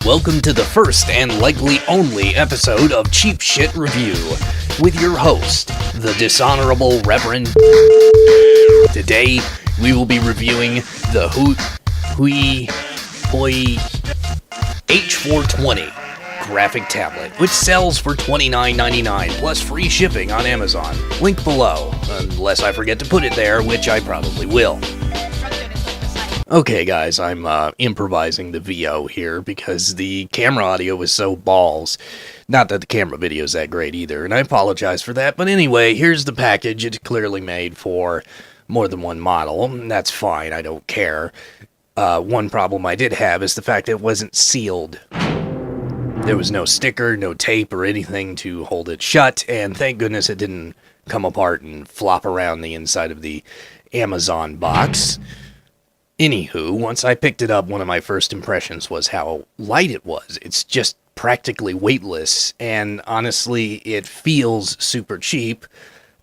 Welcome to the first and likely only episode of Cheap Shit Review with your host, the Dishonorable Reverend. Today, we will be reviewing the Huion H420 graphic tablet, which sells for $29.99 plus free shipping on Amazon. Link below, unless I forget to put it there, which I probably will. Okay guys, I'm improvising the VO here because the camera audio was so balls. Not that the camera video is that great either, and I apologize for that. But anyway, here's the package. It's clearly made for more than one model, and that's fine, I don't care. One problem I did have is the fact that it wasn't sealed. There was no sticker, no tape, or anything to hold it shut, and thank goodness it didn't come apart and flop around the inside of the Amazon box. Anywho, once I picked it up, one of my first impressions was how light it was. It's just practically weightless, and honestly, it feels super cheap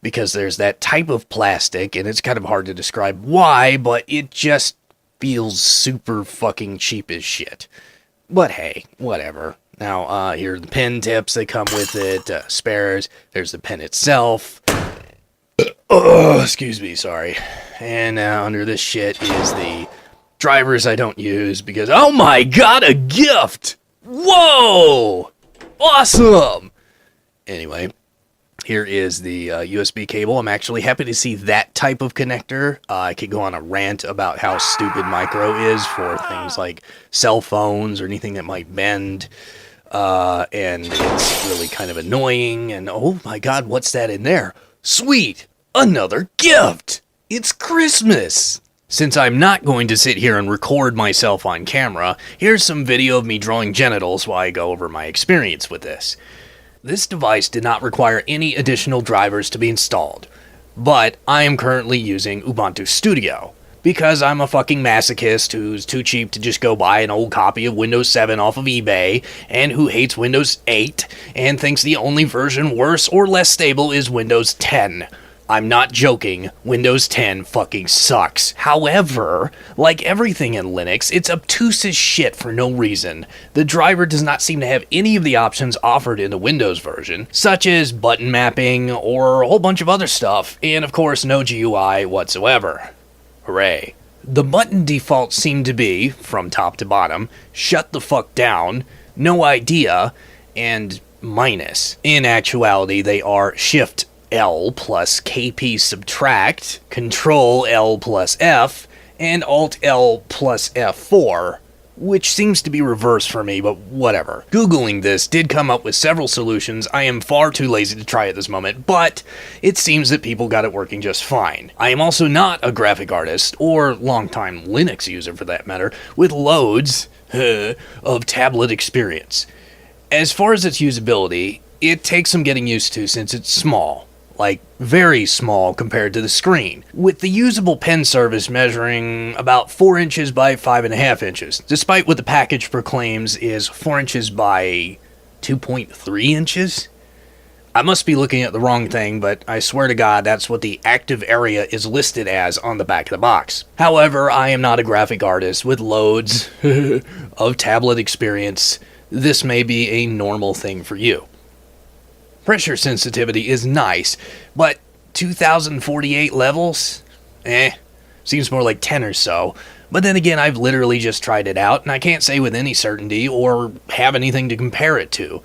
because there's that type of plastic, and it's kind of hard to describe why, but it just feels super fucking cheap as shit. But hey, whatever. Now, here are the pen tips that come with it, spares, there's the pen itself. Oh, excuse me, sorry. And under this shit is the drivers I don't use because, oh my god, a gift! Whoa! Awesome! Anyway, here is the USB cable. I'm actually happy to see that type of connector. I could go on a rant about how stupid micro is for things like cell phones or anything that might bend. And it's really kind of annoying. And oh my god, what's that in there? Sweet! Another gift! It's Christmas! Since I'm not going to sit here and record myself on camera, here's some video of me drawing genitals while I go over my experience with this. This device did not require any additional drivers to be installed, but I am currently using Ubuntu Studio, because I'm a fucking masochist who's too cheap to just go buy an old copy of Windows 7 off of eBay, and who hates Windows 8, and thinks the only version worse or less stable is Windows 10. I'm not joking, Windows 10 fucking sucks. However, like everything in Linux, it's obtuse as shit for no reason. The driver does not seem to have any of the options offered in the Windows version, such as button mapping or a whole bunch of other stuff, and of course no GUI whatsoever. Hooray. The button defaults seem to be, from top to bottom, shut the fuck down, no idea, and minus. In actuality, they are Shift L plus KP subtract, Control L plus F, and Alt L plus F4, which seems to be reversed for me, but whatever. Googling this did come up with several solutions. I am far too lazy to try at this moment, but it seems that people got it working just fine. I am also not a graphic artist, or longtime Linux user for that matter, with loads of tablet experience. As far as its usability, it takes some getting used to since it's small. Like, very small compared to the screen, with the usable pen surface measuring about 4 inches by 5.5 inches, despite what the package proclaims is 4 inches by 2.3 inches? I must be looking at the wrong thing, but I swear to God that's what the active area is listed as on the back of the box. However, I am not a graphic artist with loads of tablet experience. This may be a normal thing for you. Pressure sensitivity is nice, but 2048 levels? Seems more like 10 or so. But then again, I've literally just tried it out, and I can't say with any certainty or have anything to compare it to.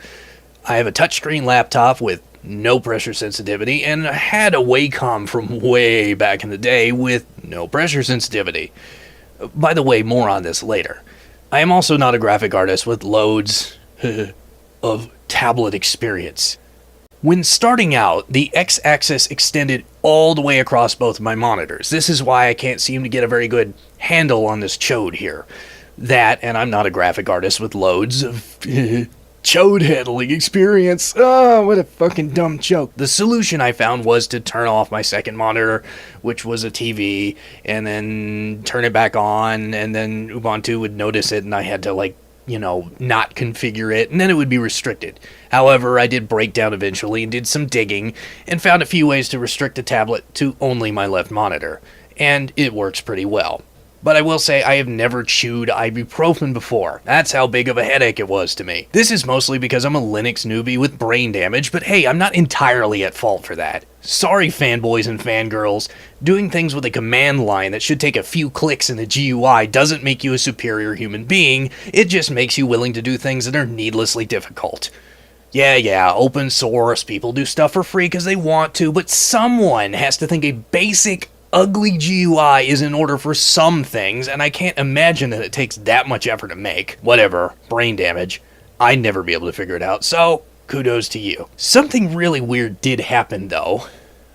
I have a touchscreen laptop with no pressure sensitivity, and I had a Wacom from way back in the day with no pressure sensitivity. By the way, more on this later. I am also not a graphic artist with loads of tablet experience. When starting out, the X-axis extended all the way across both of my monitors. This is why I can't seem to get a very good handle on this chode here. That, and I'm not a graphic artist with loads of chode handling experience. Oh, what a fucking dumb joke. The solution I found was to turn off my second monitor, which was a TV, and then turn it back on, and then Ubuntu would notice it, and I had to, not configure it, and then it would be restricted. However, I did break down eventually and did some digging, and found a few ways to restrict the tablet to only my left monitor, and it works pretty well. But I will say I have never chewed ibuprofen before. That's how big of a headache it was to me. This is mostly because I'm a Linux newbie with brain damage, but hey, I'm not entirely at fault for that. Sorry, fanboys and fangirls. Doing things with a command line that should take a few clicks in the GUI doesn't make you a superior human being, it just makes you willing to do things that are needlessly difficult. Yeah, open source, people do stuff for free because they want to, but someone has to think a basic ugly GUI is in order for some things, and I can't imagine that it takes that much effort to make. Whatever, brain damage. I'd never be able to figure it out, so kudos to you. Something really weird did happen, though.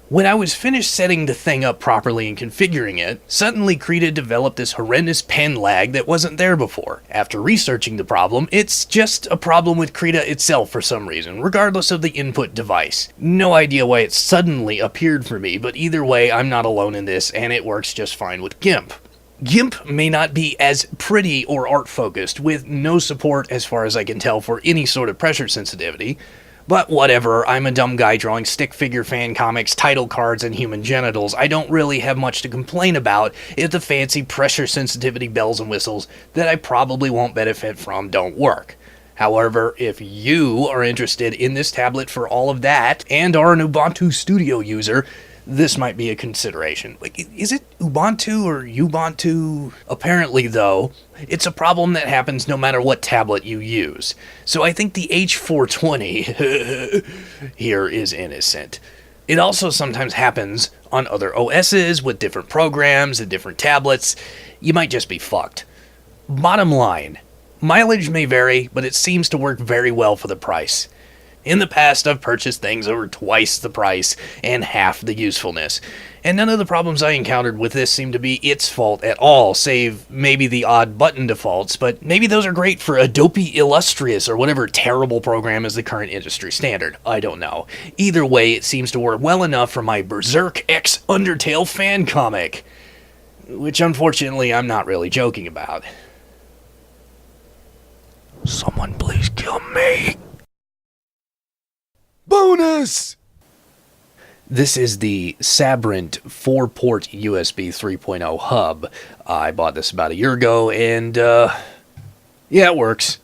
When I was finished setting the thing up properly and configuring it, suddenly Krita developed this horrendous pen lag that wasn't there before. After researching the problem, it's just a problem with Krita itself for some reason, regardless of the input device. No idea why it suddenly appeared for me, but either way, I'm not alone in this, and it works just fine with GIMP. GIMP may not be as pretty or art-focused, with no support, as far as I can tell, for any sort of pressure sensitivity, but whatever, I'm a dumb guy drawing stick figure fan comics, title cards, and human genitals. I don't really have much to complain about if the fancy pressure sensitivity bells and whistles that I probably won't benefit from don't work. However, if you are interested in this tablet for all of that, and are an Ubuntu Studio user, this might be a consideration. Is it Ubuntu or Ubuntu? Apparently, though, it's a problem that happens no matter what tablet you use. So I think the H420 here is innocent. It also sometimes happens on other OSs with different programs and different tablets. You might just be fucked. Bottom line, mileage may vary, but it seems to work very well for the price. In the past, I've purchased things over twice the price and half the usefulness, and none of the problems I encountered with this seem to be its fault at all, save maybe the odd button defaults, but maybe those are great for Adobe Illustrious or whatever terrible program is the current industry standard. I don't know. Either way, it seems to work well enough for my Berserk X Undertale fan comic, which unfortunately I'm not really joking about. Someone please kill me. Bonus! This is the Sabrent 4-port USB 3.0 hub. I bought this about a year ago, and yeah, it works.